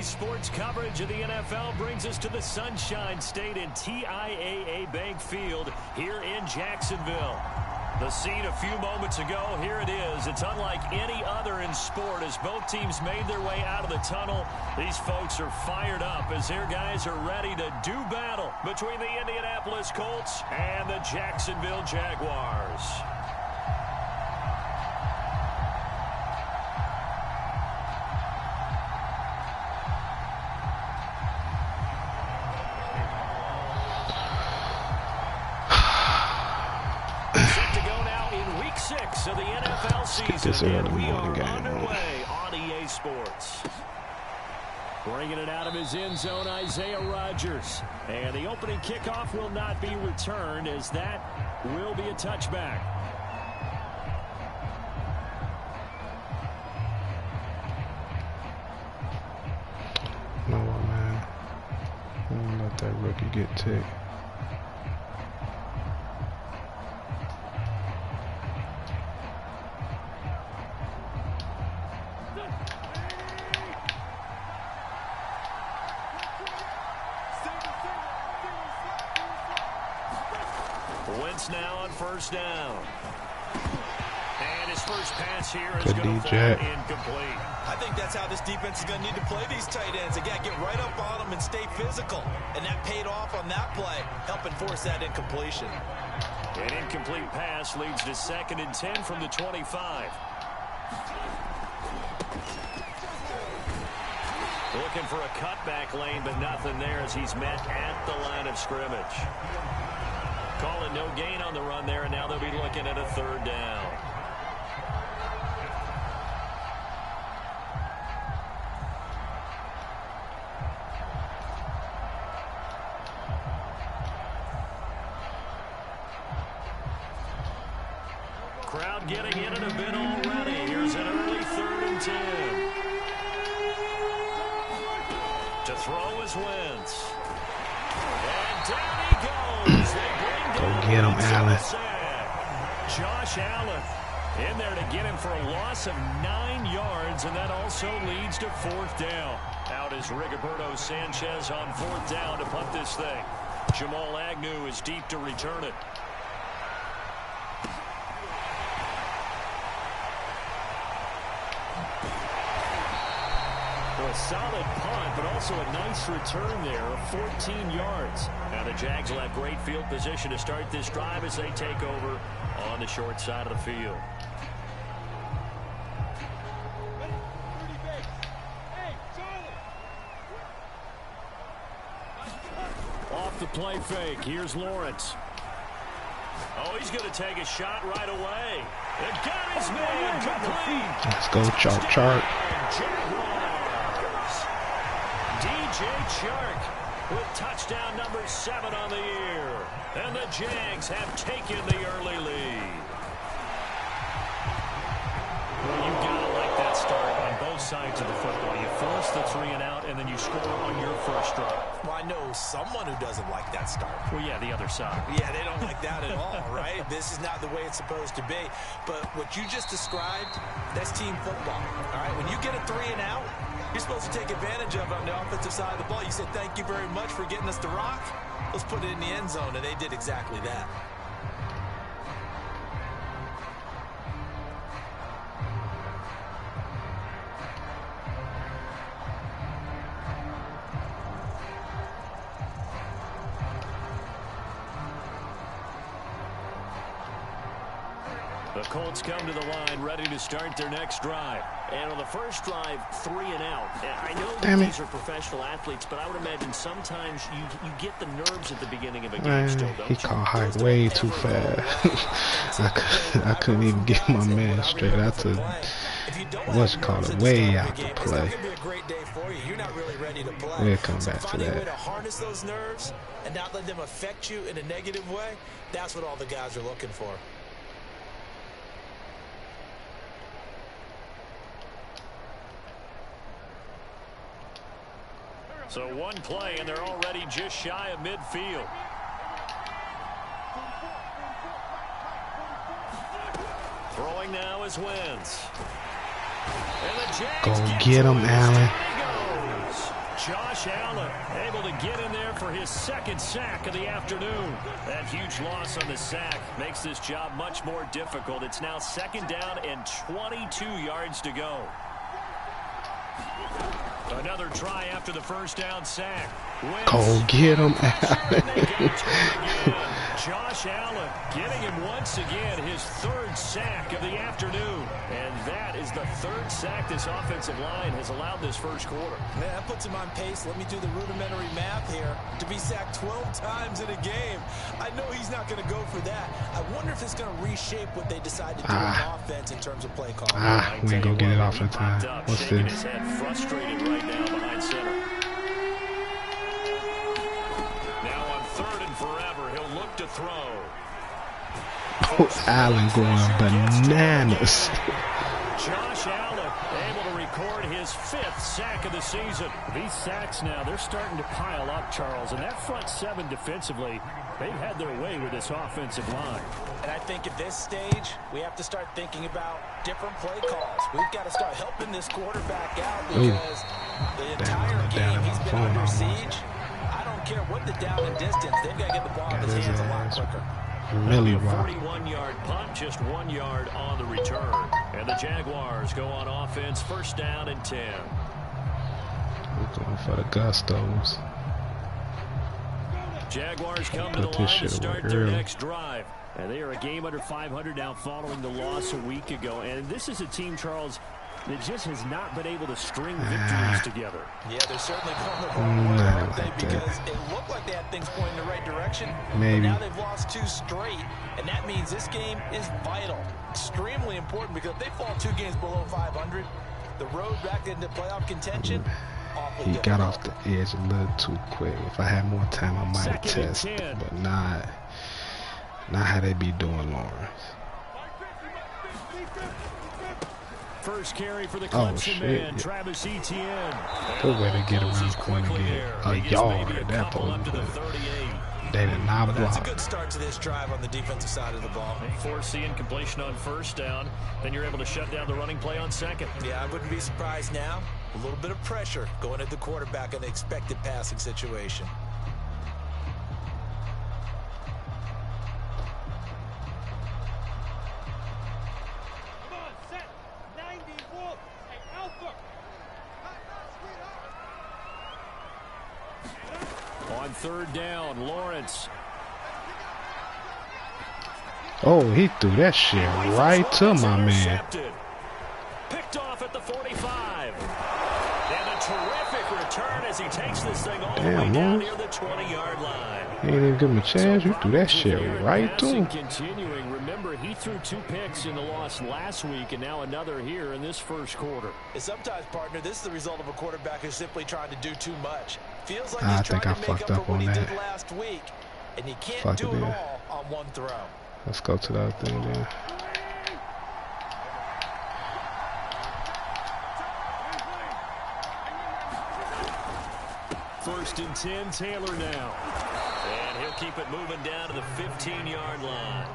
sports coverage of the NFL brings us to the Sunshine State and TIAA Bank Field here in Jacksonville. The scene a few moments ago, here it is. It's unlike any other in sport as both teams made their way out of the tunnel. These folks are fired up as their guys are ready to do battle between the Indianapolis Colts and the Jacksonville Jaguars. Of the NFL season, and we are underway on EA Sports. Bringing it out of his end zone, Isaiah Rodgers. And the opening kickoff will not be returned as that will be a touchback. No, man. I won't let that rookie get ticked. Now on first down. And his first pass here is going to fall incomplete. I think that's how this defense is going to need to play these tight ends. Again, get right up on them and stay physical. And that paid off on that play, helping force that incompletion. An incomplete pass leads to 2nd and 10 from the 25. Looking for a cutback lane, but nothing there as he's met at the line of scrimmage. Calling no gain on the run there, and now they'll be looking at a 3rd down. Crowd getting in it a bit already. Here's an early 3rd and 10. To throw is Wentz. And down he goes. Go get him, Allen. Josh Allen in there to get him for a loss of 9 yards, and that also leads to 4th down. Out is Rigoberto Sanchez on 4th down to punt this thing. Jamal Agnew is deep to return it. A solid punt, but also a nice return there of 14 yards. Now the Jags will have great field position to start this drive as they take over on the short side of the field. Off the play fake, here's Lawrence. Oh, he's going to take a shot right away. It got his man complete. Let's go, Chark. DJ Chark with touchdown number 7 on the year. And the Jags have taken the early lead. Well, you've got to like that start on both sides of the football. You force the 3 and out, and then you score on your first drive. Well, I know someone who doesn't like that start. Well, yeah, the other side. Yeah, they don't like that at all, right? This is not the way it's supposed to be. But what you just described, that's team football. All right, when you get a 3 and out, you're supposed to take advantage of it on the offensive side of the ball. You said, thank you very much for getting us the rock. Let's put it in the end zone, and they did exactly that. The Colts come to the line ready to start their next drive. And on the first drive, 3 and out. I know that these are professional athletes, but I would imagine sometimes you get the nerves at the beginning of a game still, don't he caught high way too fast. I couldn't even get my man straight out to what's called a way out to play. We'll come back to that. To harness those nerves and not let them affect you in a negative way, that's what all the guys are looking for. So one play, and they're already just shy of midfield. Throwing now is Wentz. Go get him, Allen. Josh Allen able to get in there for his second sack of the afternoon. That huge loss on the sack makes this job much more difficult. It's now 2nd down and 22 yards to go. Another try after the first down sack. Go get him, Josh Allen getting him once again his 3rd sack of the afternoon. And that is the 3rd sack this offensive line has allowed this first quarter. Man, that puts him on pace. Let me do the rudimentary math here. To be sacked 12 times in a game, I know he's not going to go for that. I wonder if it's going to reshape what they decide to do on offense in terms of play call. We ain't going to get it off in time. What's this? His head frustrated right now behind center. Now on 3rd and forever, he'll look to throw. Allen going bananas. Josh Allen able to record his 5th sack of the season. These sacks now, they're starting to pile up, Charles. And that front 7 defensively, they've had their way with this offensive line. And I think at this stage, we have to start thinking about different play calls. We've got to start helping this quarterback out because the entire game he's been under siege. I don't care what the down and distance, they've got to get the ball in his hands a lot quicker. Really a 41-yard punt, just 1 yard on the return. And the Jaguars go on offense, 1st down and 10. We're going for the gustos. Jaguars come to the line to start their next drive. And they are a game under 500 now following the loss a week ago. And this is a team, Charles, that just has not been able to string victories together. Yeah, they're certainly going the wrong way, aren't they? Because it looked like they had things pointing in the right direction. Maybe. But now they've lost 2 straight, and that means this game is vital, extremely important, because if they fall 2 games below 500, the road back into playoff contention, awfully difficult. Got off the edge a little too quick. If I had more time, I might have tested, but not how they be doing, Lawrence. First carry for the Clemson man, Travis Etienne. Good way to get around corner again. A yard at that point. They did not block. That's a good start to this drive on the defensive side of the ball. Forcing incompletion on 1st down. Then you're able to shut down the running play on 2nd. Yeah, I wouldn't be surprised now. A little bit of pressure going at the quarterback in the expected passing situation. On 3rd down, Lawrence. Oh, he threw that shit right to my man. Picked off at the 45. And a terrific return as he takes this thing all the way down near the 20-yard line. He ain't even give him a chance. You threw that shit right to him. Continuing. Remember, he threw 2 picks in the loss last week and now another here in this first quarter. And sometimes, partner, this is the result of a quarterback who's simply trying to do too much. Feels like I he's think I trying to make fucked up up for what on he that. did last week, and he can't do it all on one throw. Let's go to the other thing then. First and 10, Taylor now. And he'll keep it moving down to the 15-yard line.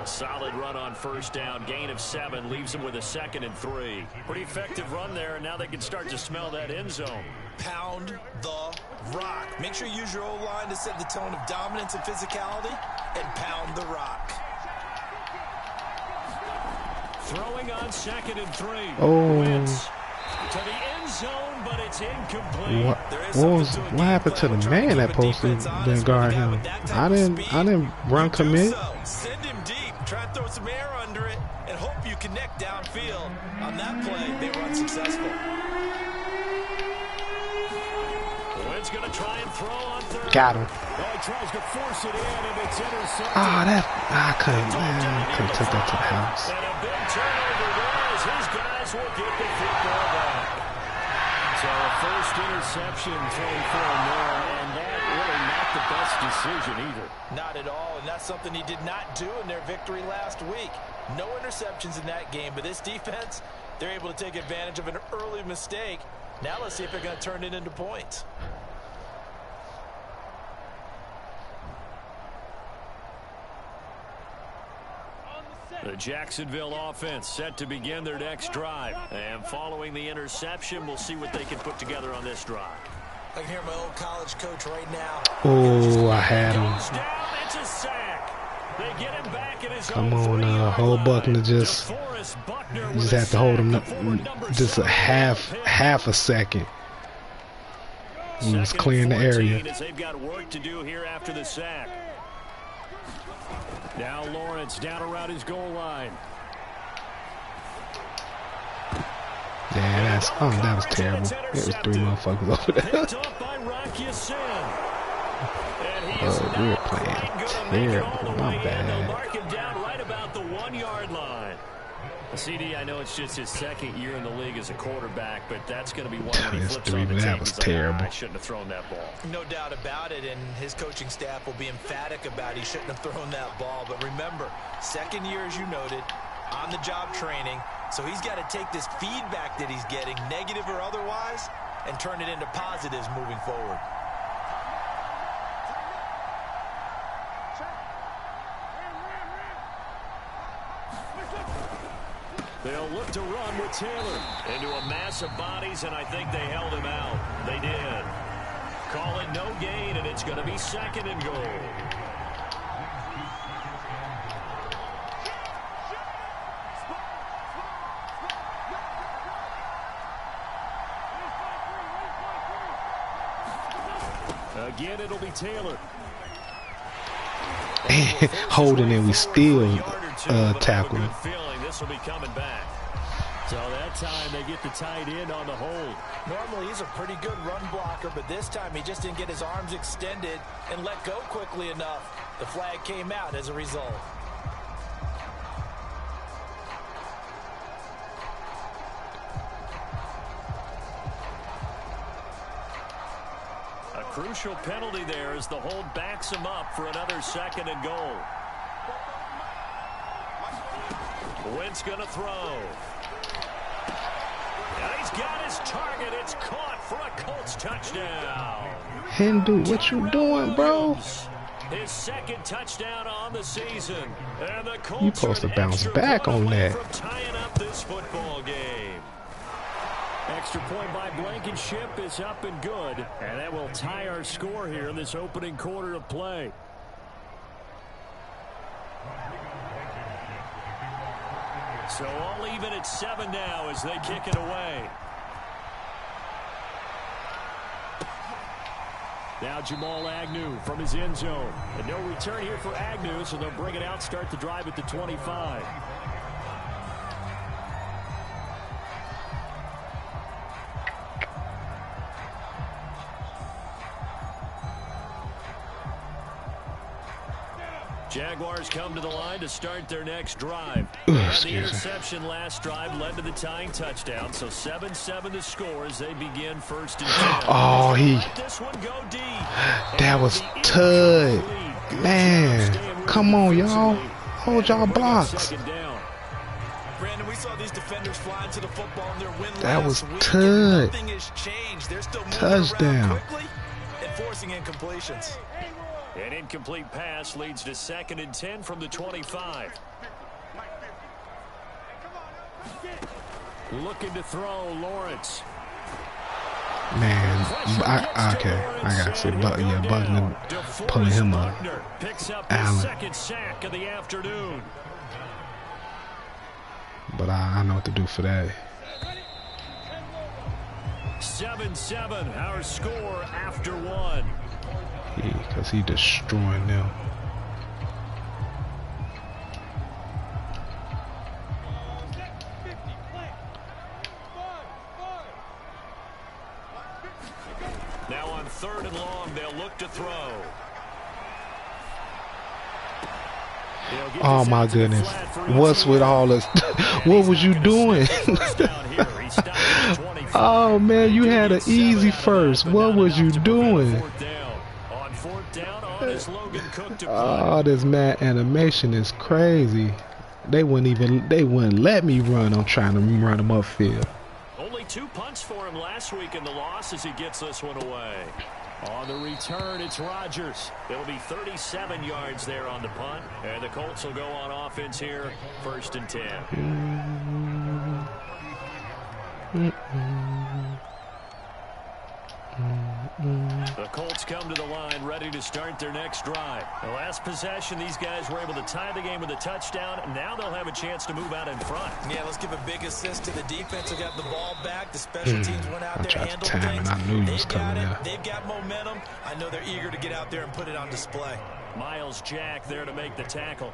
A solid run on 1st down, gain of 7, leaves him with a 2nd and 3. Pretty effective run there, and now they can start to smell that end zone. Pound the rock. Make sure you use your O-line to set the tone of dominance and physicality, and pound the rock. Throwing on 2nd and 3. Oh. Wentz to the end zone, but it's incomplete. What happened to the man that posted been guard him? I didn't run commit. Send him deep. Try and throw some air under it and hope you connect downfield. On that play, they were unsuccessful. Wentz going to try and throw on 3rd. Got him. He tries to force it in, and it's intercepted. I couldn't take that to the house. And a big turnover there as his guys will get the football back. So a first interception thrown for him there, and that really not the best decision either. Not at all, and that's something he did not do in their victory last week. No interceptions in that game, but this defense, they're able to take advantage of an early mistake. Now let's see if they're going to turn it into points. On the set. The Jacksonville offense set to begin their next drive. And following the interception, we'll see what they can put together on this drive. I can hear my old college coach right now. Oh, I had him. It's a sack. They get him back in his Come on, hold Buckner. Just have to hold him just a half a second. He was clearing the area. They've got work to do here after the sack. Now Lawrence down around his goal line. Yeah, that was terrible. There was 3 motherfuckers over there. We're playing terrible. My bad. Mark him down right about the 1-yard line. CD, I know it's just his second year in the league as a quarterback, but that's going to be one when he flips on the tape. That was terrible. I shouldn't have thrown that ball. No doubt about it, and his coaching staff will be emphatic about he shouldn't have thrown that ball. But remember, second year, as you noted, on-the-job training, so he's got to take this feedback that he's getting, negative or otherwise, and turn it into positives moving forward. They'll look to run with Taylor into a mass of bodies, and I think they held him out. They did. Call it no gain, and it's going to be 2nd and goal. Again, it'll be Taylor. Holding, and we still tackle him. This will be coming back. So that time they get the tight end on the hold. Normally he's a pretty good run blocker, but this time he just didn't get his arms extended and let go quickly enough. The flag came out as a result. A crucial penalty there as the hold backs him up for another 2nd and goal. Wentz gonna throw. And he's got his target. It's caught for a Colts touchdown. Hindu, what you doing, bro? His 2nd touchdown on the season. And the Colts you supposed to bounce back on that. From tying up this football game. Extra point by Blankenship is up and good. And that will tie our score here in this opening quarter of play. So all even at 7 now as they kick it away. Now Jamal Agnew from his end zone. And no return here for Agnew, so they'll bring it out, start the drive at the 25. Jaguars come to the line to start their next drive. The interception last drive led to the tying touchdown, so 7-7 the score as they begin 1st and 10. Oh, this one go deep. That was Tud. Man, come on, y'all. Hold y'all blocks. Brandon, we saw these defenders flying to the football in their win that was Tud. Nothing has changed. They're still moving touchdown. around quickly and forcing incompletions. An incomplete pass leads to 2nd and 10 from the 25. Looking to throw, Lawrence. Man, okay, I gotta say, yeah, Buckner pulling him up. Picks up his 2nd sack of the afternoon. But I know what to do for that. 7-7, our score after 1. Because he destroying them. Now on 3rd and long, they'll look to throw. Oh my goodness. What's with all this? What was you doing? Oh man, you had an easy first. What was you doing? Oh, this mad animation is crazy. They wouldn't let me run. I'm trying to run them upfield. Only 2 punts for him last week in the loss as he gets this one away. On the return, it's Rodgers. It'll be 37 yards there on the punt. And the Colts will go on offense here, 1st and 10. The Colts come to the line ready to start their next drive. The last possession, these guys were able to tie the game with a touchdown. Now they'll have a chance to move out in front. Yeah, let's give a big assist to the defense who got the ball back. The special teams went out there, handled things. I knew he was coming there. They've got momentum. I know they're eager to get out there and put it on display. Miles Jack there to make the tackle.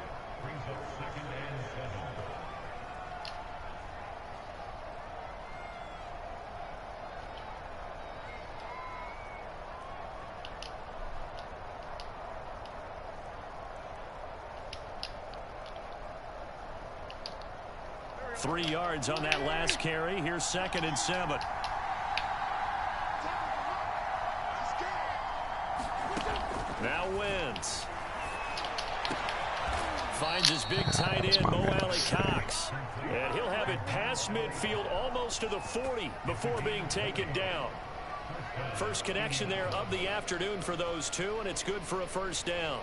Three yards on that last carry. Here's 2nd and 7. Now Wentz. Finds his big tight end, Mo Alley-Cox. And he'll have it past midfield almost to the 40 before being taken down. First connection there of the afternoon for those two, and it's good for a 1st down.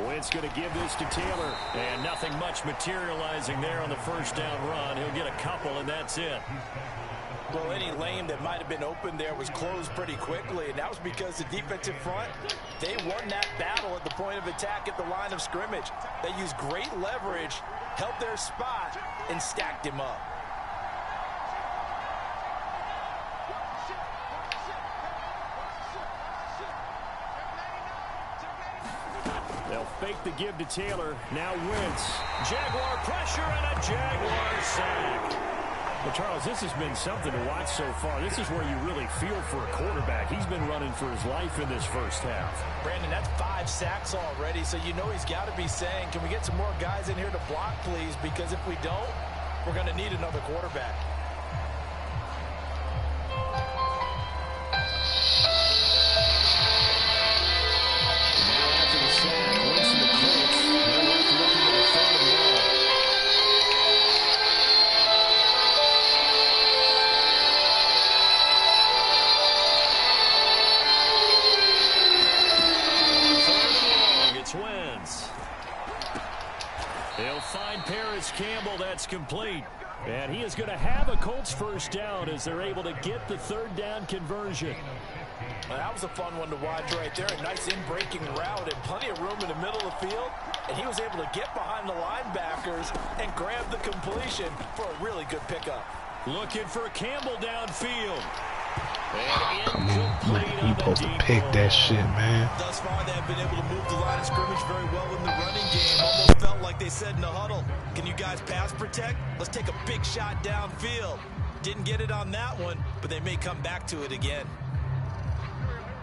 It's going to give this to Taylor, and nothing much materializing there on the 1st down run. He'll get a couple, and that's it. Well, any lane that might have been open there was closed pretty quickly, and that was because the defensive front, they won that battle at the point of attack at the line of scrimmage. They used great leverage, held their spot, and stacked him up. Fake the give to Taylor. Now Wentz. Jaguar pressure and a Jaguar sack. Well, Charles, this has been something to watch so far. This is where you really feel for a quarterback. He's been running for his life in this 1st half. Brandon, that's 5 sacks already, so you know he's got to be saying, can we get some more guys in here to block, please? Because if we don't, we're going to need another quarterback. That's complete. And he is going to have a Colts 1st down as they're able to get the 3rd down conversion. Well, that was a fun one to watch right there. A nice in-breaking route and plenty of room in the middle of the field. And he was able to get behind the linebackers and grab the completion for a really good pickup. Looking for Campbell downfield. Come on, man. You supposed to pick that shit, man. Thus far, they have been able to move the line of scrimmage very well in the running game. Almost felt like they said in the huddle, can you guys pass protect? Let's take a big shot downfield. Didn't get it on that one, but they may come back to it again.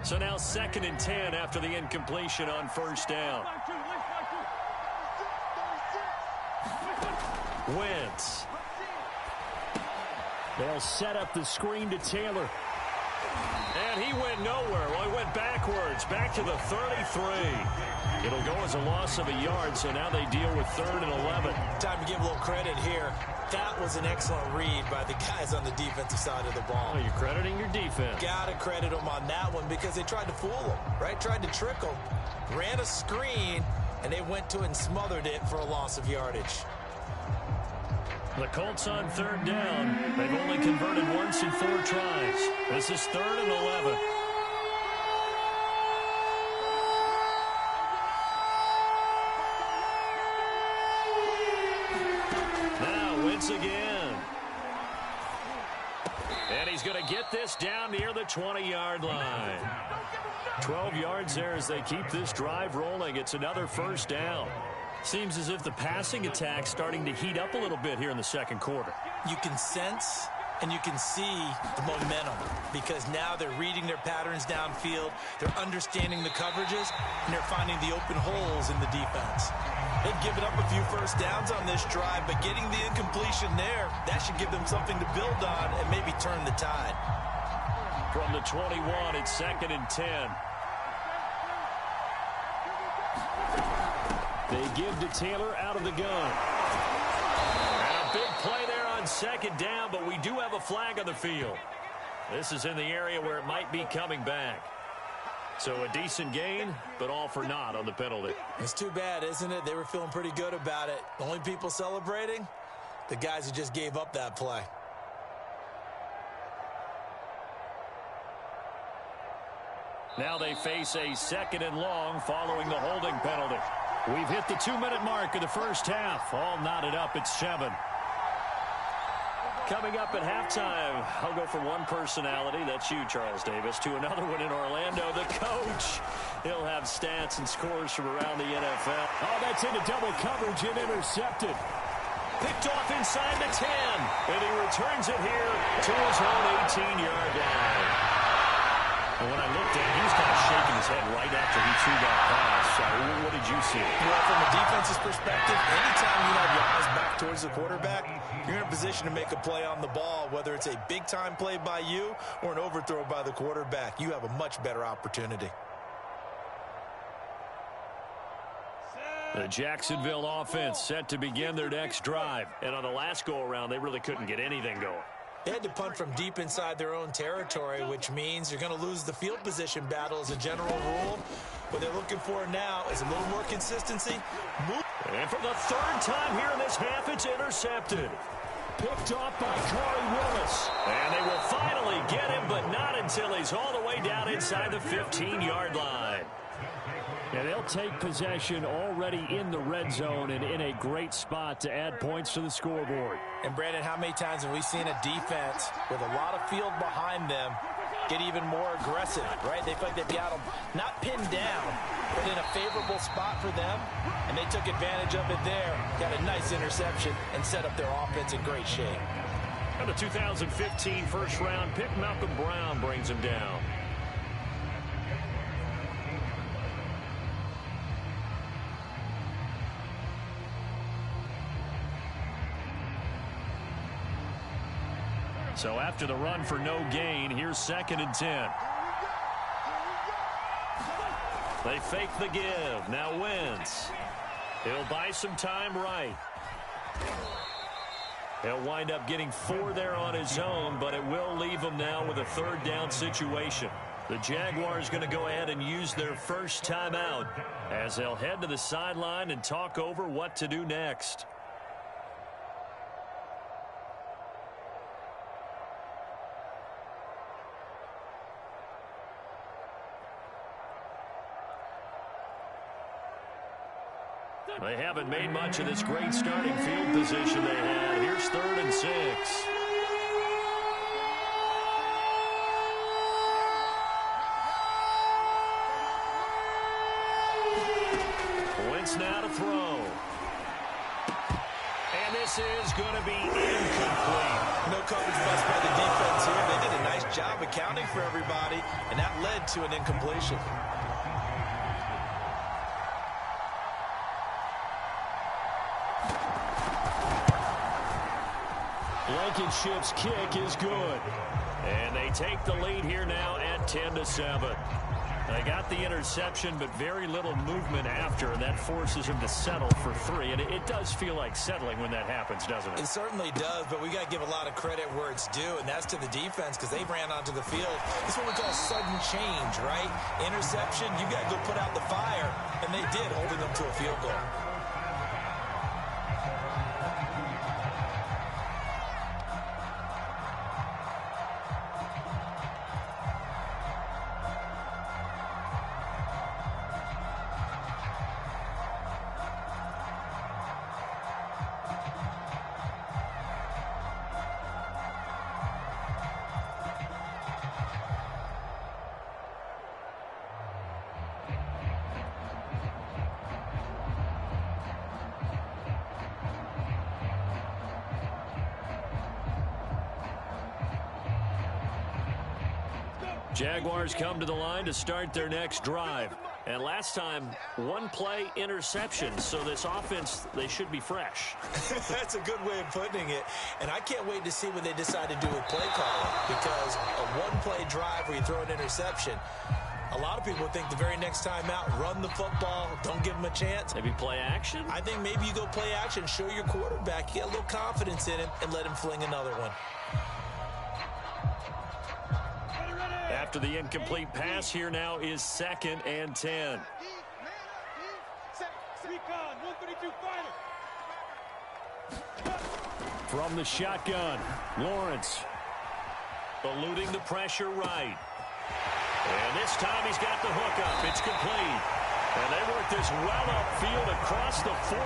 So now 2nd and 10 after the incompletion on 1st down. Wentz. They'll set up the screen to Taylor. And he went nowhere. Well, he went backwards, back to the 33. It'll go as a loss of a yard, so now they deal with 3rd and 11. Time to give a little credit here. That was an excellent read by the guys on the defensive side of the ball. Oh, you're crediting your defense. Got to credit them on that one because they tried to fool them, right? Tried to trick them. Ran a screen, and they went to it and smothered it for a loss of yardage. The Colts on 3rd down. They've only converted once in 4 tries. This is 3rd and 11. Now Wentz again. And he's going to get this down near the 20-yard line. 12 yards there as they keep this drive rolling. It's another 1st down. Seems as if the passing attack's starting to heat up a little bit here in the 2nd quarter. You can sense and you can see the momentum because now they're reading their patterns downfield, they're understanding the coverages, and they're finding the open holes in the defense. They've given up a few 1st downs on this drive, but getting the incompletion there, that should give them something to build on and maybe turn the tide. From the 21, it's 2nd and 10. They give to Taylor out of the gun. And a big play there on 2nd down, but we do have a flag on the field. This is in the area where it might be coming back. So a decent gain, but all for naught on the penalty. It's too bad, isn't it? They were feeling pretty good about it. The only people celebrating, the guys who just gave up that play. Now they face a 2nd and long following the holding penalty. We've hit the 2-minute mark of the first half. All knotted up at 7. Coming up at halftime, I'll go from one personality, that's you, Charles Davis, to another one in Orlando, the coach. He'll have stats and scores from around the NFL. Oh, that's into double coverage and intercepted. Picked off inside the 10, and he returns it here to his own 18-yard line. And when I looked at it, he was kind of shaking his head right after he threw that pass. What did you see? Well, from a defense's perspective, anytime you have your eyes back towards the quarterback, you're in a position to make a play on the ball, whether it's a big-time play by you or an overthrow by the quarterback. You have a much better opportunity. The Jacksonville offense set to begin their next drive. And on the last go-around, they really couldn't get anything going. They had to punt from deep inside their own territory, which means you're going to lose the field position battle as a general rule. What they're looking for now is a little more consistency. And for the 3rd time here in this half, it's intercepted. Picked off by Corey Willis. And they will finally get him, but not until he's all the way down inside the 15-yard line. And they'll take possession already in the red zone and in a great spot to add points to the scoreboard. And, Brandon, how many times have we seen a defense with a lot of field behind them get even more aggressive, right? They feel like they've got them not pinned down, but in a favorable spot for them, and they took advantage of it there, got a nice interception, and set up their offense in great shape. And the 2015 first-round pick, Malcolm Brown, brings him down. So after the run for no gain, here's 2nd and 10. They fake the give. Now Wentz. He'll buy some time right. He'll wind up getting 4 there on his own, but it will leave him now with a 3rd down situation. The Jaguars going to go ahead and use their first timeout as they'll head to the sideline and talk over what to do next. They haven't made much of this great starting field position they had. Here's 3rd and 6. Wentz now to throw. And this is going to be incomplete. No coverage bust by the defense here. They did a nice job accounting for everybody, and that led to an incompletion. Blankenship's kick is good. And they take the lead here now at 10-7. They got the interception, but very little movement after, and that forces him to settle for 3. And it does feel like settling when that happens, doesn't it? It certainly does, but we got to give a lot of credit where it's due, and that's to the defense because they ran onto the field. This is what we call sudden change, right? Interception, you got to go put out the fire, and they did, holding them to a field goal. Jaguars come to the line to start their next drive. And last time, one play interception. So this offense, they should be fresh. That's a good way of putting it. And I can't wait to see what they decide to do with play calling. Because a one-play drive where you throw an interception, a lot of people think the very next time out, run the football, don't give them a chance. Maybe play action? I think maybe you go play action, show your quarterback, get a little confidence in him, and let him fling another one. After the incomplete pass, here now is 2nd and 10. From the shotgun, Lawrence eluding the pressure right. And this time he's got the hook up. It's complete. And they work this well upfield across the 45.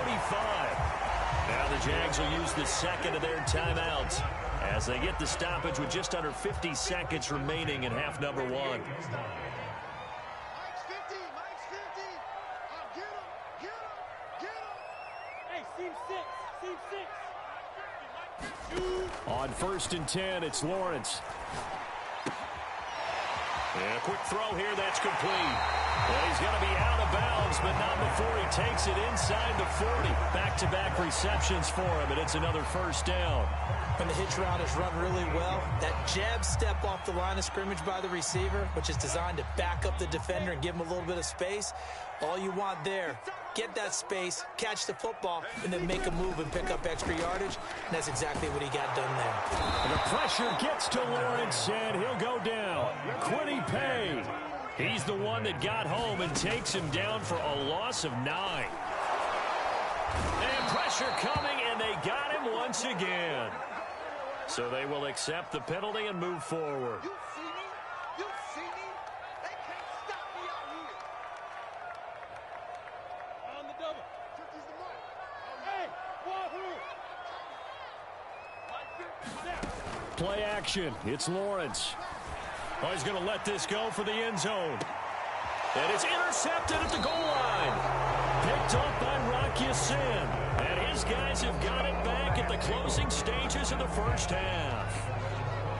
Now the Jags will use the second of their timeouts as they get the stoppage with just under 50 seconds remaining in half number 1. Mike's 50. Mike's 50. Get him. Hey, seam 6. On 1st and 10, it's Lawrence. And a quick throw here, that's complete. Well, he's going to be out of bounds, but not before he takes it inside the 40. Back-to-back receptions for him, and it's another first down. When the hitch route is run really well, that jab step off the line of scrimmage by the receiver, which is designed to back up the defender and give him a little bit of space, all you want there, get that space, catch the football, and then make a move and pick up extra yardage, and that's exactly what he got done there. And the pressure gets to Lawrence, and he'll go down. Quiddy Pay. He's the one that got home and takes him down for a loss of 9. And pressure coming, and they got him once again. So they will accept the penalty and move forward. You see me? You see me? They can't stop me out here. On the double. Use the mark. Hey, Wahoo! Play action. It's Lawrence. Oh, he's going to let this go for the end zone. And it's intercepted at the goal line. Picked off by Rock Ya-Sin. And his guys have got it back at the closing stages of the first half.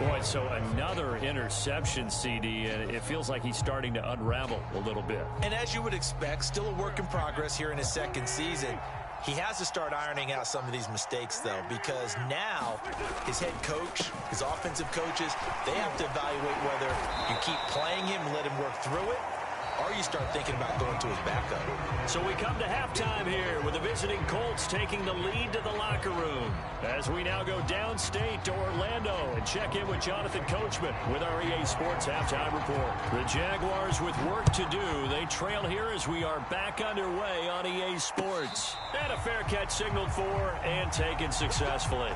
Boy, so another interception, CD, and it feels like he's starting to unravel a little bit. And as you would expect, still a work in progress here in his second season. He has to start ironing out some of these mistakes, though, because now his head coach, his offensive coaches, they have to evaluate whether you keep playing him and let him work through it, or you start thinking about going to his backup. So we come to halftime here with the visiting Colts taking the lead to the locker room as we now go downstate to Orlando and check in with Jonathan Coachman with our EA Sports Halftime Report. The Jaguars with work to do. They trail here as we are back underway on EA Sports. And a fair catch signaled for and taken successfully.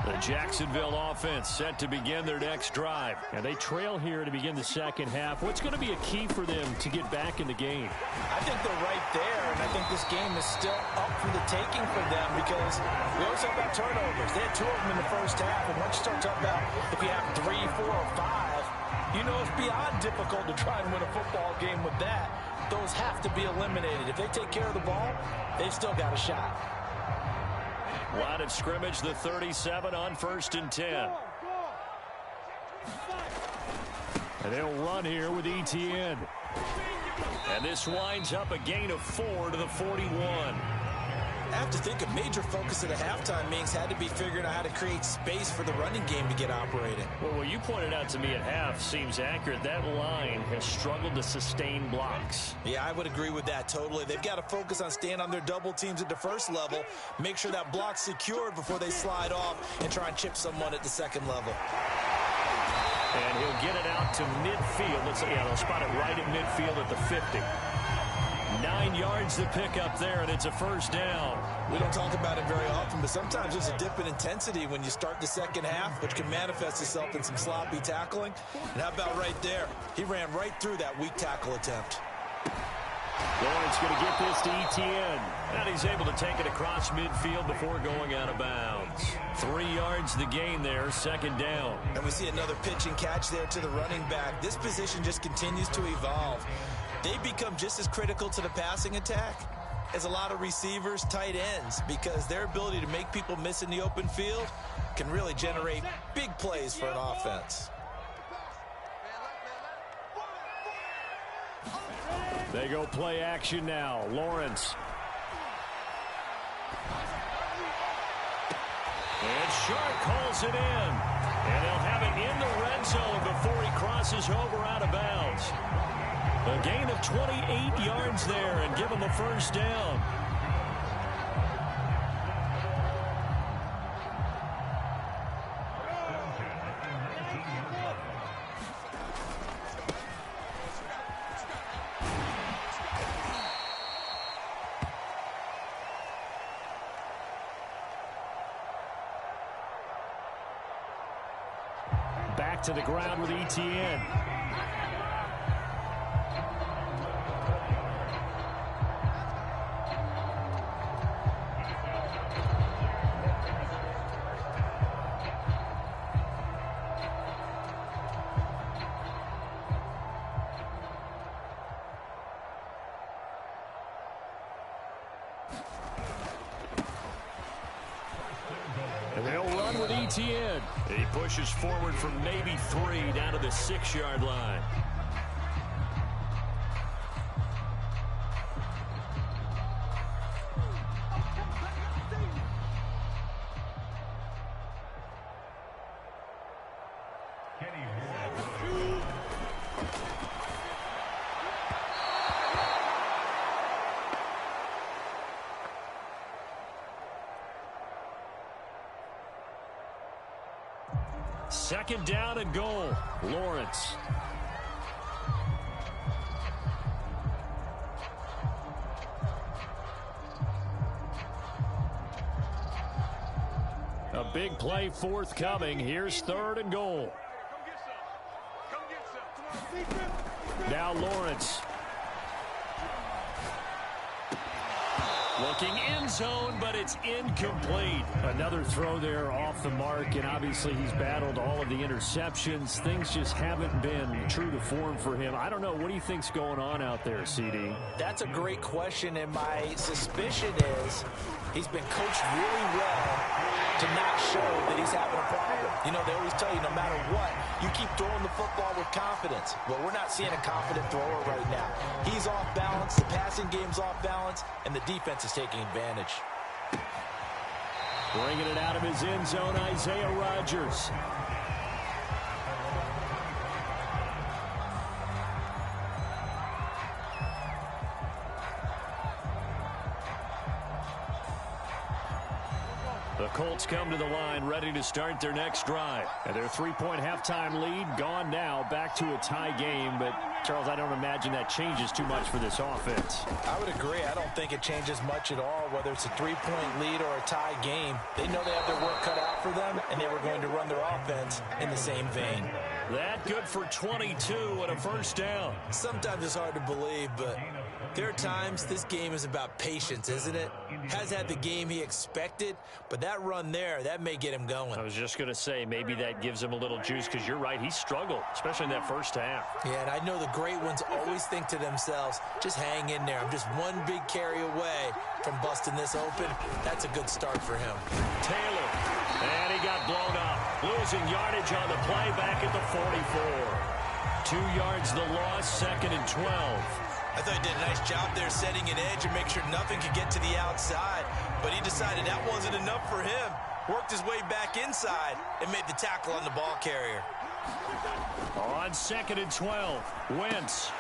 The Jacksonville offense set to begin their next drive. And they trail here to begin the second half. What's going to be a key for them to get back in the game? I think they're right there, and I think this game is still up for the taking for them because we always talk about turnovers. They had 2 of them in the first half, and once you start talking about if you have 3, 4, or 5, you know it's beyond difficult to try and win a football game with that. Those have to be eliminated. If they take care of the ball, they've still got a shot. Line of scrimmage, the 37 on 1st and 10. And they'll run here with ETN. And this winds up a gain of 4 to the 41. I have to think a major focus of the halftime meetings had to be figuring out how to create space for the running game to get operating. Well, what you pointed out to me at half seems accurate. That line has struggled to sustain blocks. Yeah, I would agree with that totally. They've got to focus on staying on their double teams at the first level, make sure that block's secured before they slide off and try and chip someone at the second level. And he'll get it out to midfield. They'll spot it right at midfield at the 50. 9 yards to pick up there, and it's a first down. We don't talk about it very often, but sometimes there's a dip in intensity when you start the second half, which can manifest itself in some sloppy tackling. And how about right there? He ran right through that weak tackle attempt. Lawrence going to get this to ETN. And he's able to take it across midfield before going out of bounds. 3 yards the gain there, second down. And we see another pitch and catch there to the running back. This position just continues to evolve. They become just as critical to the passing attack is a lot of receivers, tight ends, because their ability to make people miss in the open field can really generate big plays for an offense. They go play action now. Lawrence. And Sharp calls it in. And he'll have it in the red zone before he crosses over out of bounds. A gain of 28 yards there and give him a first down. Back to the ground with ETN. And they'll run with ETN. He pushes forward from maybe 3 down to the 6-yard line. Second down and goal. Lawrence. A big play forthcoming. Here's 3rd and goal. Now Lawrence. Looking end zone, but it's incomplete. Another throw there off the mark, and obviously he's battled all of the interceptions. Things just haven't been true to form for him. I don't know. What do you think's going on out there, CD? That's a great question, and my suspicion is he's been coached really well to not show that he's having a problem. You know, they always tell you no matter what, you keep throwing the football with confidence. Well, we're not seeing a confident thrower right now. He's off balance, the passing game's off balance, and the defense is taking advantage. Bringing it out of his end zone, Isaiah Rodgers. The Colts come to the line, ready to start their next drive. And their 3-point halftime lead gone now, back to a tie game. But, Charles, I don't imagine that changes too much for this offense. I would agree. I don't think it changes much at all, whether it's a 3-point lead or a tie game. They know they have their work cut out for them, and they were going to run their offense in the same vein. That good for 22 and a first down. Sometimes it's hard to believe, but there are times this game is about patience, isn't it? Has had the game he expected, but that run there, that may get him going. I was just going to say, maybe that gives him a little juice, because you're right, he struggled, especially in that first half. Yeah, and I know the great ones always think to themselves, just hang in there. I'm just one big carry away from busting this open. That's a good start for him. Taylor, and he got blown up. Losing yardage on the play back at the 44. 2 yards the loss, 2nd and 12. I thought he did a nice job there setting an edge and make sure nothing could get to the outside. But he decided that wasn't enough for him. Worked his way back inside and made the tackle on the ball carrier. On 2nd and 12, Wentz.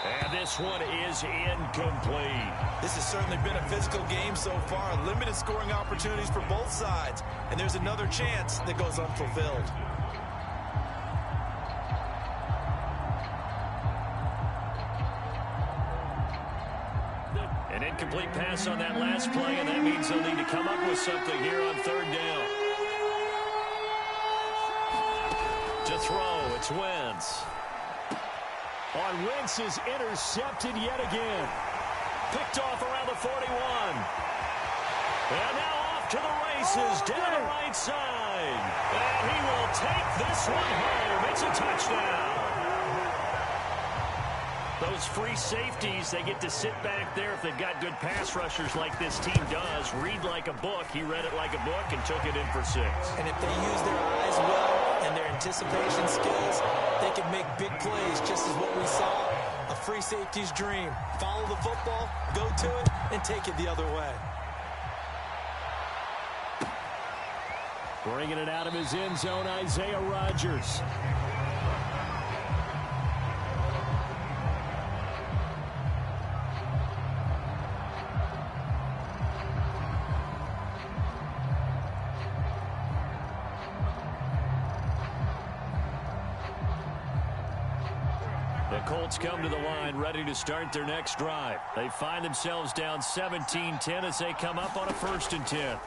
And this one is incomplete. This has certainly been a physical game so far. Limited scoring opportunities for both sides. And there's another chance that goes unfulfilled. An incomplete pass on that last play, and that means they'll need to come up with something here on 3rd down. To throw, it's Wentz. On Wentz is intercepted yet again. Picked off around the 41. And now off to the races down the right side. And he will take this one home. It's a touchdown. Those free safeties, they get to sit back there if they've got good pass rushers like this team does. Read like a book. He read it like a book and took it in for 6. And if they use their eyes well and their anticipation skills, they can make big plays, just as what we saw. A free safety's dream. Follow the football, go to it, and take it the other way. Bringing it out of his end zone, Isaiah Rodgers. The Colts come to the line, ready to start their next drive. They find themselves down 17-10 as they come up on a 1st and 10.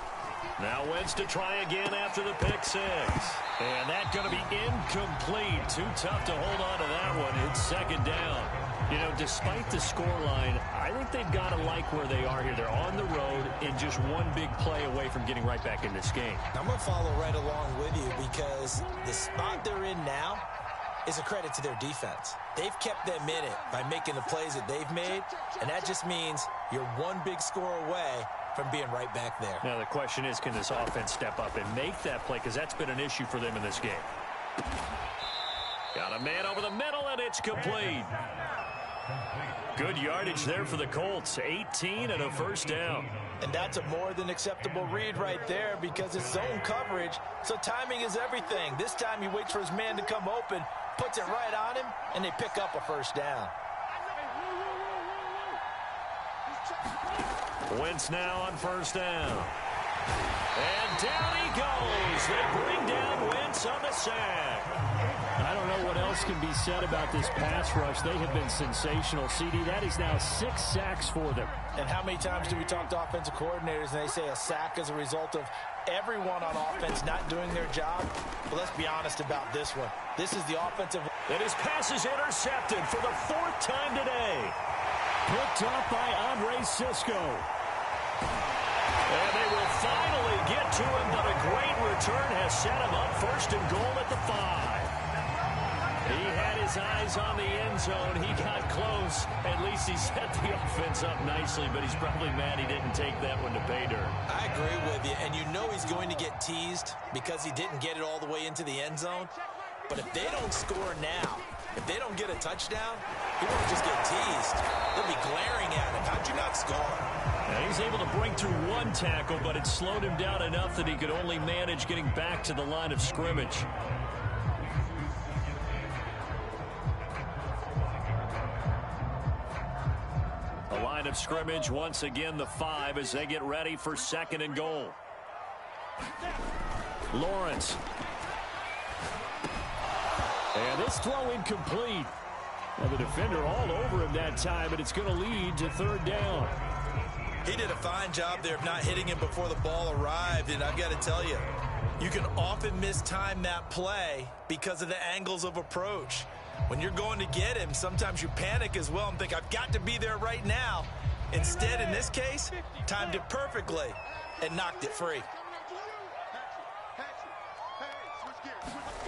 Now Wentz to try again after the pick 6. And that's going to be incomplete. Too tough to hold on to that one. It's 2nd down. You know, despite the scoreline, I think they've got to like where they are here. They're on the road and just one big play away from getting right back in this game. I'm going to follow right along with you because the spot they're in now is a credit to their defense. They've kept them in it by making the plays that they've made, and that just means you're one big score away from being right back there. Now the question is, can this offense step up and make that play? Because that's been an issue for them in this game. Got a man over the middle, and it's complete. Good yardage there for the Colts. 18 and a 1st down. And that's a more than acceptable read right there because it's zone coverage, so timing is everything. This time he waits for his man to come open, puts it right on him, and they pick up a 1st down. Wentz now on 1st down. And down he goes. They bring down Wentz on the sack. I don't know what else can be said about this pass rush. They have been sensational. CD, that is now 6 sacks for them. And how many times do we talk to offensive coordinators and they say a sack is a result of everyone on offense not doing their job? Well, let's be honest about this one. This is the offensive. And his pass is intercepted for the 4th time today. Picked up by Andre Sisco. And they will finally get to him, but a great return has set him up 1st and goal at the 5. He had his eyes on the end zone. He got close. At least he set the offense up nicely, but he's probably mad he didn't take that one to pay dirt. I agree with you, and you know he's going to get teased because he didn't get it all the way into the end zone. But if they don't score now, if they don't get a touchdown, he won't just get teased. They'll be glaring at him. How'd you not score? Now he's able to break through one tackle, but it slowed him down enough that he could only manage getting back to the line of scrimmage. The line of scrimmage once again the 5 as they get ready for 2nd and goal. Lawrence. And this throw incomplete. Well, the defender all over him that time, but it's going to lead to 3rd down. He did a fine job there of not hitting him before the ball arrived, and I've got to tell you, you can often mistime that play because of the angles of approach. When you're going to get him, sometimes you panic as well and think, I've got to be there right now. Instead, in this case, timed it perfectly and knocked it free.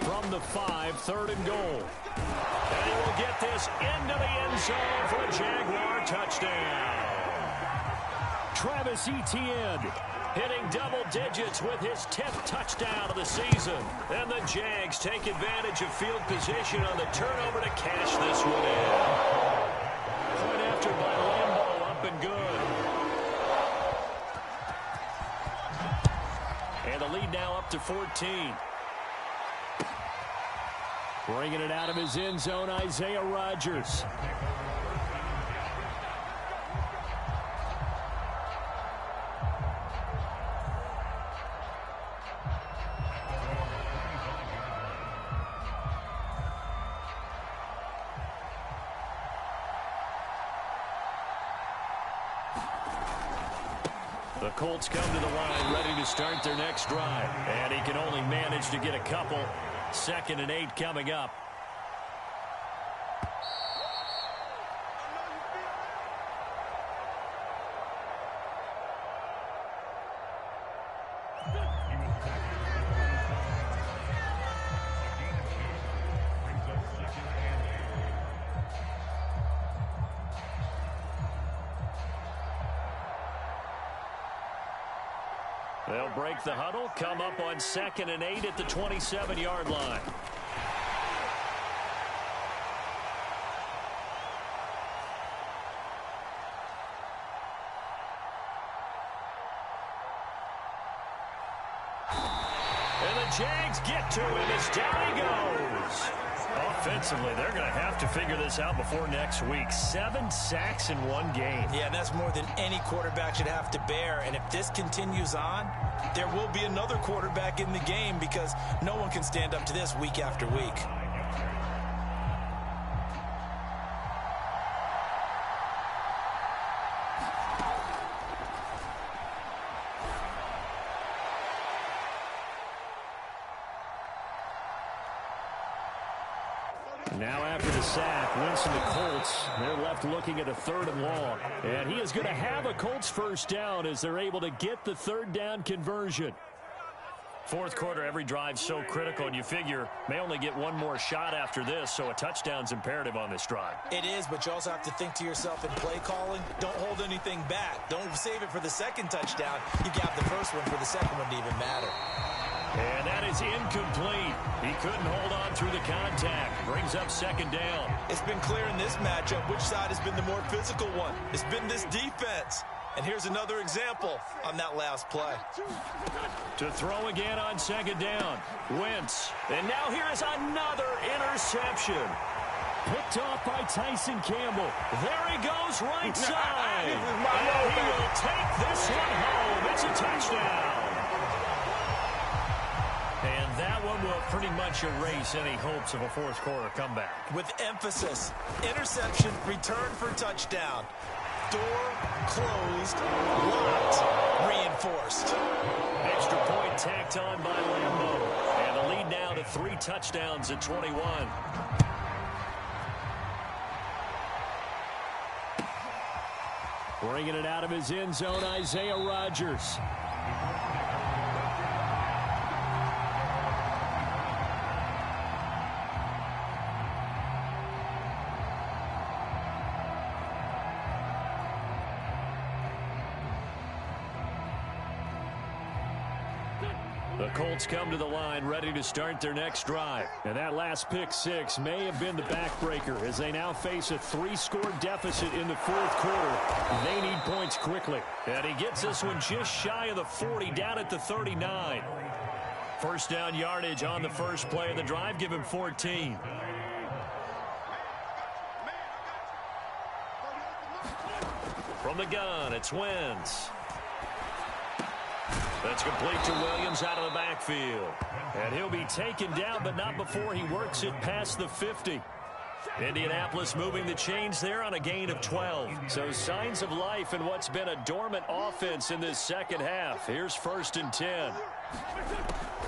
From the 5, 3rd and goal. And he will get this into the end zone for a Jaguar touchdown. Travis Etienne hitting double digits with his 10th touchdown of the season. And the Jags take advantage of field position on the turnover to cash this one in. Point after by Lambeau, up and good. And the lead now up to 14. Bringing it out of his end zone, Isaiah Rodgers. The Colts come to the line ready to start their next drive. And he can only manage to get a couple. 2nd and 8 coming up. They'll break the huddle, come up on 2nd and 8 at the 27-yard line. And the Jags get to him as down he goes. Offensively, they're going to have to figure this out before next week. 7 sacks in one game. Yeah, and that's more than any quarterback should have to bear. And if this continues on, there will be another quarterback in the game because no one can stand up to this week after week. Now after the sack, Winston the Colts, they're left looking at a 3rd and long. And he is going to have a Colts first down as they're able to get the 3rd down conversion. 4th quarter, every drive so critical, and you figure may only get one more shot after this, so a touchdown's imperative on this drive. It is, but you also have to think to yourself in play calling, don't hold anything back. Don't save it for the 2nd touchdown. You got the first one for the 2nd one to even matter. And that is incomplete. He couldn't hold on through the contact. Brings up 2nd down. It's been clear in this matchup which side has been the more physical one. It's been this defense. And here's another example on that last play. To throw again on 2nd down. Wentz. And now here is another interception. Picked off by Tyson Campbell. There he goes right side. And he will take this one home. It's a touchdown. And that one will pretty much erase any hopes of a 4th quarter comeback. With emphasis, interception, return for touchdown. Door closed, locked, reinforced. Extra point tacked on by Lambeau. And the lead now to 3 touchdowns at 21. Bringing it out of his end zone, Isaiah Rodgers. The Colts come to the line ready to start their next drive. And that last pick 6 may have been the backbreaker as they now face a 3-score deficit in the 4th quarter. They need points quickly. And he gets this one just shy of the 40, down at the 39. First down yardage on the first play of the drive. Give him 14. From the gun, it's Wentz. That's complete to Williams out of the backfield. And he'll be taken down, but not before he works it past the 50. Indianapolis moving the chains there on a gain of 12. So signs of life in what's been a dormant offense in this second half. Here's 1st and 10.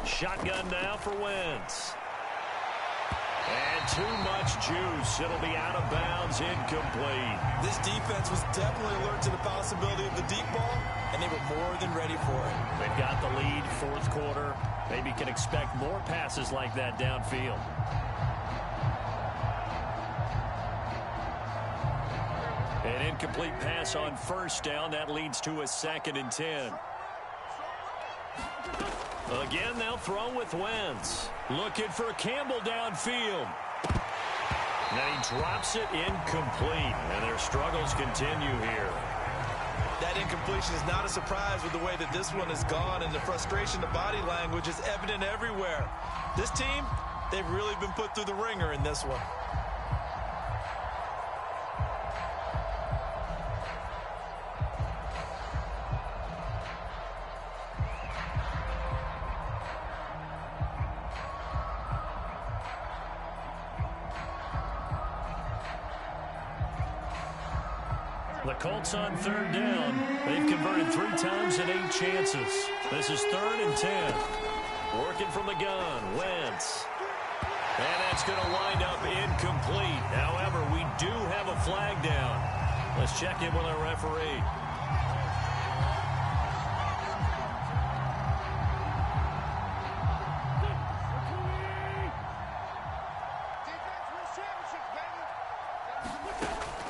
Shotgun now for Wentz. And too much juice. It'll be out of bounds, incomplete. This defense was definitely alert to the possibility of the deep ball, and they were more than ready for it. They've got the lead, 4th quarter. Maybe can expect more passes like that downfield. An incomplete pass on 1st down. That leads to a 2nd and 10. Again, they'll throw with Wentz. Looking for Campbell downfield. Now he drops it incomplete. And their struggles continue here. That incompletion is not a surprise with the way that this one has gone, and the frustration, the body language is evident everywhere. This team, they've really been put through the ringer in this one. The Colts on 3rd down. They've converted 3 times in 8 chances. This is 3rd and 10. Working from the gun, Wentz. And that's going to wind up incomplete. However, we do have a flag down. Let's check in with our referee.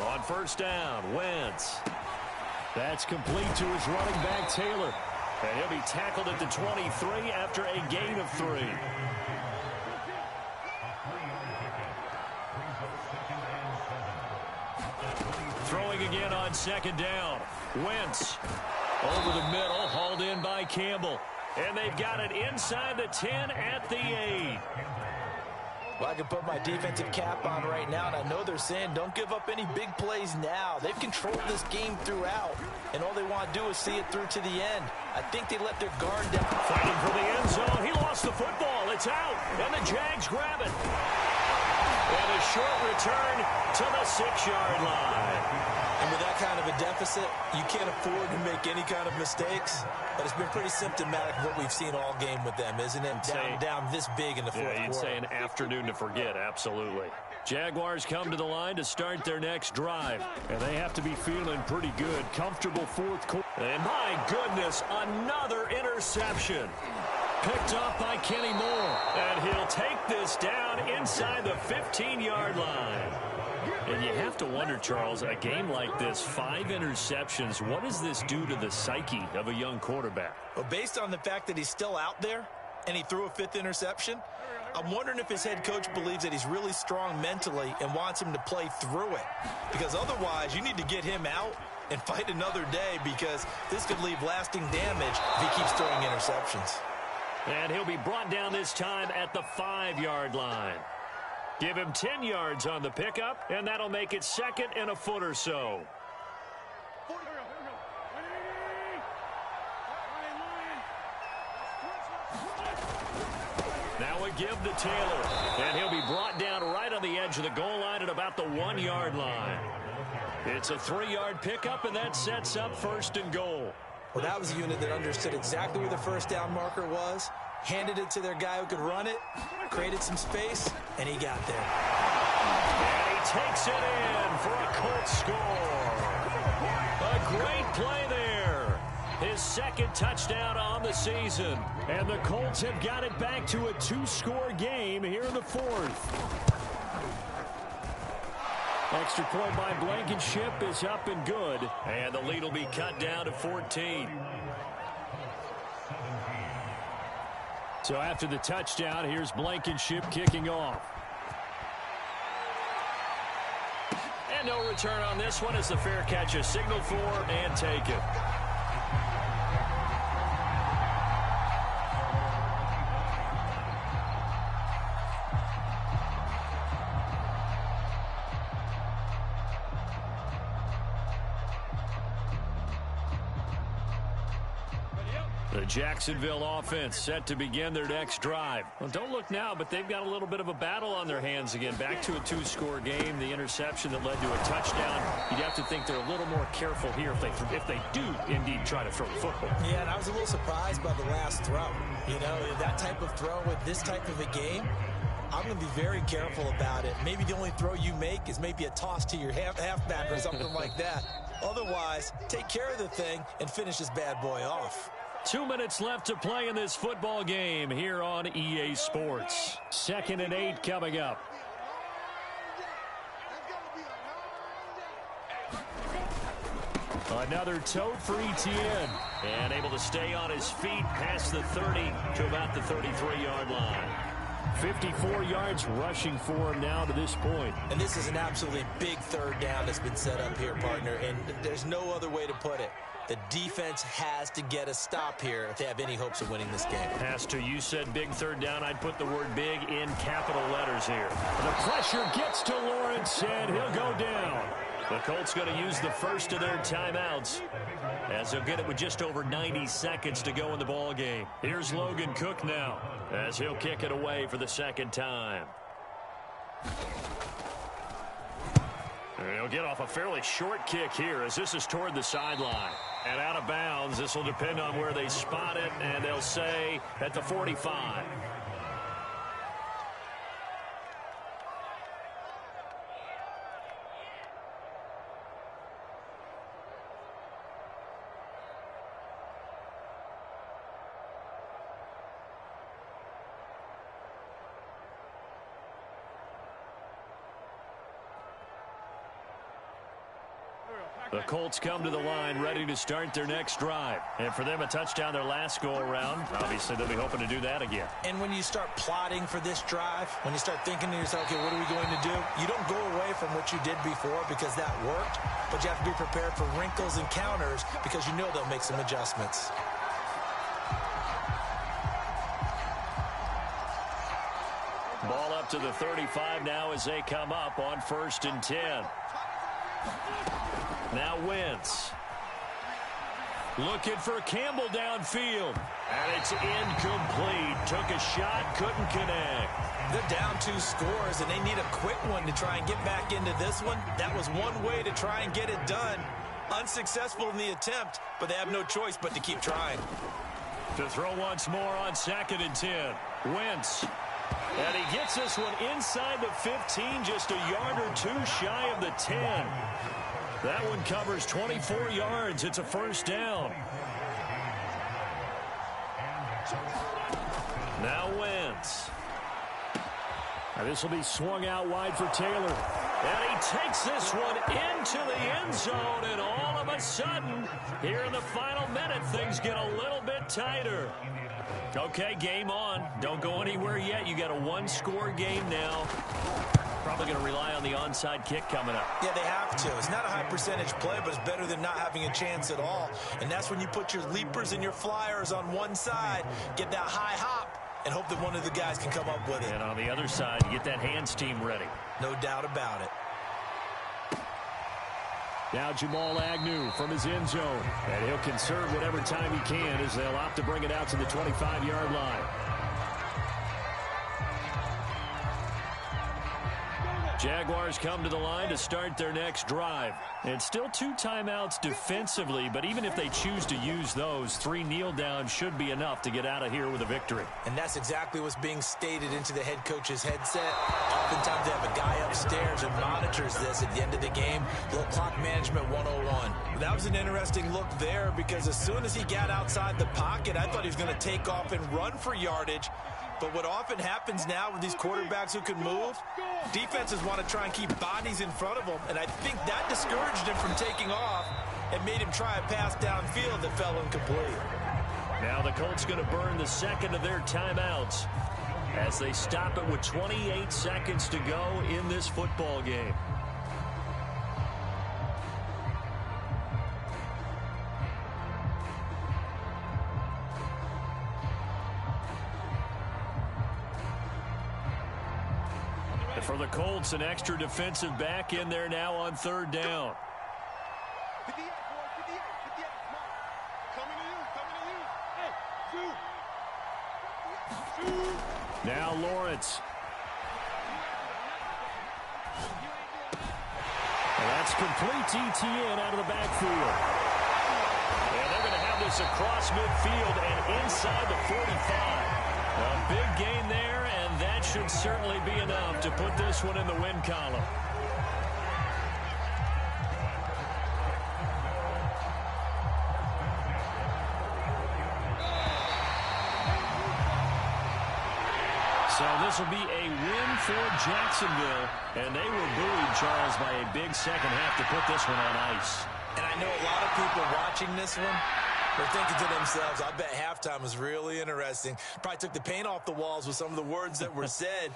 On 1st down, Wentz. That's complete to his running back, Taylor. And he'll be tackled at the 23 after a gain of 3. Throwing again on second down. Wentz over the middle, hauled in by Campbell. And they've got it inside the 10 at the 8. Well, I can put my defensive cap on right now, and I know they're saying don't give up any big plays now. They've controlled this game throughout, and all they want to do is see it through to the end. I think they let their guard down. Fighting for the end zone. He lost the football. It's out, and the Jags grab it. And a short return to the 6-yard line. And with that kind of a deficit, you can't afford to make any kind of mistakes. But it's been pretty symptomatic of what we've seen all game with them, isn't it? Down this big in the fourth quarter. You'd say an afternoon to forget, absolutely. Jaguars come to the line to start their next drive. And they have to be feeling pretty good. Comfortable fourth quarter. And my goodness, another interception. Picked off by Kenny Moore. And he'll take this down inside the 15-yard line. And you have to wonder, Charles, a game like this, 5 interceptions, what does this do to the psyche of a young quarterback? Well, based on the fact that he's still out there and he threw a 5th interception, I'm wondering if his head coach believes that he's really strong mentally and wants him to play through it. Because otherwise, you need to get him out and fight another day, because this could leave lasting damage if he keeps throwing interceptions. And he'll be brought down this time at the 5-yard line. Give him 10 yards on the pickup, and that'll make it 2nd and a foot or so. Now a give to Taylor, and he'll be brought down right on the edge of the goal line at about the 1-yard line. It's a 3-yard pickup, and that sets up 1st and goal. Well, that was a unit that understood exactly where the first down marker was, handed it to their guy who could run it, created some space, and he got there. And he takes it in for a Colts score. A great play there. His 2nd touchdown on the season. And the Colts have got it back to a 2-score game here in the 4th. Extra point by Blankenship is up and good. And the lead will be cut down to 14. So after the touchdown, here's Blankenship kicking off. And no return on this one as the fair catch is signaled for and taken. The Jacksonville offense set to begin their next drive. Well, don't look now, but they've got a little bit of a battle on their hands again. Back to a 2-score game. The interception that led to a touchdown. You'd have to think they're a little more careful here if they do indeed try to throw the football. Yeah, and I was a little surprised by the last throw. You know, that type of throw with this type of a game, I'm going to be very careful about it. Maybe the only throw you make is maybe a toss to your halfback or something like that. Otherwise, take care of the thing and finish this bad boy off. 2 minutes left to play in this football game here on EA Sports. 2nd and 8 coming up. Another tote for Etienne. And able to stay on his feet past the 30 to about the 33-yard line. 54 yards rushing for him now to this point. And this is an absolutely big 3rd down that's been set up here, partner. And there's no other way to put it. The defense has to get a stop here if they have any hopes of winning this game. Pastor, you said big 3rd down. I'd put the word big in capital letters here. The pressure gets to Lawrence, and he'll go down. The Colts going to use the first of their timeouts, as they'll get it with just over 90 seconds to go in the ball game. Here's Logan Cook now, as he'll kick it away for the 2nd time. And he'll get off a fairly short kick here, as this is toward the sideline. And out of bounds, this will depend on where they spot it, and they'll say at the 45. The Colts come to the line ready to start their next drive. And for them, a touchdown their last go-around. Obviously, they'll be hoping to do that again. And when you start plotting for this drive, when you start thinking to yourself, okay, what are we going to do? You don't go away from what you did before because that worked, but you have to be prepared for wrinkles and counters because you know they'll make some adjustments. Ball up to the 35 now as they come up on 1st and 10. Now Wentz. Looking for Campbell downfield. And it's incomplete. Took a shot, couldn't connect. They're down 2 scores, and they need a quick one to try and get back into this one. That was one way to try and get it done. Unsuccessful in the attempt, but they have no choice but to keep trying. To throw once more on 2nd and 10. Wentz. And he gets this one inside the 15, just a yard or 2 shy of the 10. That one covers 24 yards. It's a 1st down. Now Wentz. And this will be swung out wide for Taylor. And he takes this one into the end zone, and all of a sudden, here in the final minute, things get a little bit tighter. Okay, game on. Don't go anywhere yet. You got a 1-score game now. Probably going to rely on the onside kick coming up. Yeah, they have to. It's not a high percentage play, but it's better than not having a chance at all. And that's when you put your leapers and your flyers on one side, get that high hop, and hope that one of the guys can come up with it. And on the other side, you get that hands team ready. No doubt about it. Now Jamal Agnew from his end zone. And he'll conserve whatever time he can as they'll opt to bring it out to the 25-yard line. Jaguars come to the line to start their next drive. And still 2 timeouts defensively, but even if they choose to use those, 3 kneel downs should be enough to get out of here with a victory. And that's exactly what's being stated into the head coach's headset. Oftentimes they have a guy upstairs who monitors this at the end of the game. Little clock management 101. That was an interesting look there because as soon as he got outside the pocket, I thought he was going to take off and run for yardage. But what often happens now with these quarterbacks who can move, defenses want to try and keep bodies in front of them, and I think that discouraged him from taking off and made him try a pass downfield that fell incomplete. Now the Colts going to burn the second of their timeouts as they stop it with 28 seconds to go in this football game. For the Colts, an extra defensive back in there now on 3rd down. Now Lawrence. And that's complete ETN out of the backfield. And they're going to have this across midfield and inside the 45. A big gain there, and that should certainly be enough to put this one in the win column. So this will be a win for Jacksonville, and they were buoyed, Charles, by a big second half to put this one on ice. And I know a lot of people watching this one, they're thinking to themselves, I bet halftime was really interesting. Probably took the paint off the walls with some of the words that were said.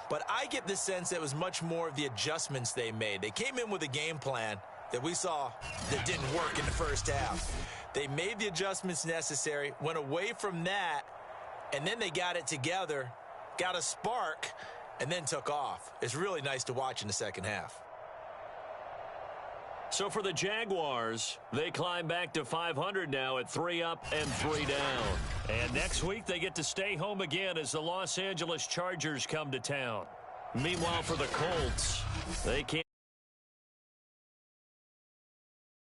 But I get the sense that it was much more of the adjustments they made. They came in with a game plan that we saw that didn't work in the first half. They made the adjustments necessary, went away from that, and then they got it together, got a spark, and then took off. It's really nice to watch in the second half. So for the Jaguars, they climb back to 500 now at 3 up and 3 down. And next week they get to stay home again as the Los Angeles Chargers come to town. Meanwhile for the Colts, they can't